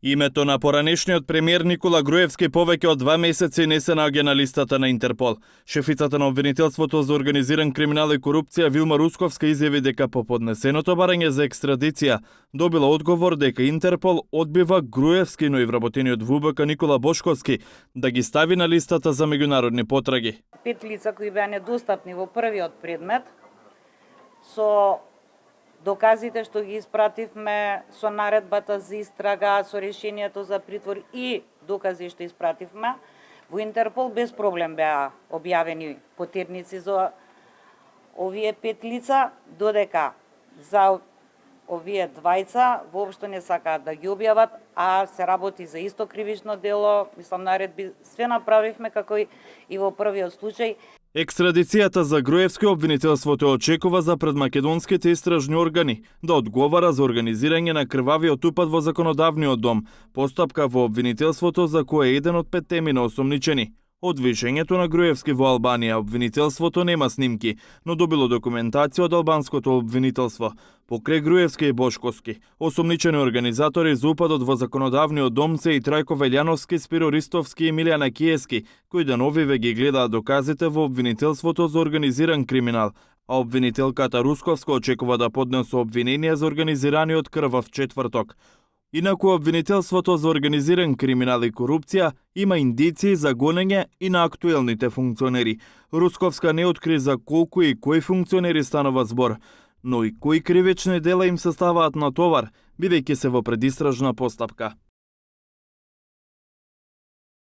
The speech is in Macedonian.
Името на поранешниот премиер Никола Груевски повеќе од 2 месеци не се наоѓа на листата на Интерпол. Шефицата на обвинителството за организиран криминал и корупција Вилма Русковска изјави дека по поднесеното барање за екстрадиција добила одговор дека Интерпол одбива Груевски, но и вработениот ВУБК Никола Бошковски да ги стави на листата за меѓународни потраги. 5 лица кои беа недостапни во првиот предмет со доказите што ги испративме, со наредбата за истрага, со решението за притвор и докази што испративме, во Интерпол без проблем беа објавени потерници за овие 5 лица, додека за овие двајца воопшто не сакаат да ги објават, а се работи за исто кривично дело, мислам наредби, све направивме како и во првиот случај. Екстрадицијата за Груевски обвинителството очекува за пред македонските истражни органи да одговара за организирање на крвавиот упад во законодавниот дом, постапка во обвинителството за кој е еден од 5 теми на осомничени. Од вишењето на Груевски во Албанија обвинителството нема снимки, но добило документација од албанското обвинителство. Покрај Груевски и Бошковски, осомничени организатори за упадот во законодавниот дом се и Трајко Велјановски, Спиро Ристовски и Милјана Киески, кои деновиве ги гледаат доказите во обвинителството за организиран криминал, а обвинителката Русковска очекува да поднесе обвиненија за организираниот крвав четврток. Инаку обвинителството за организиран криминал и корупција има индиции за гонење и на актуелните функционери. Русковска не откри за колку и кои функционери станува збор, но и кои кривични дела им се ставаат на товар, бидејќи се во предистражна постапка.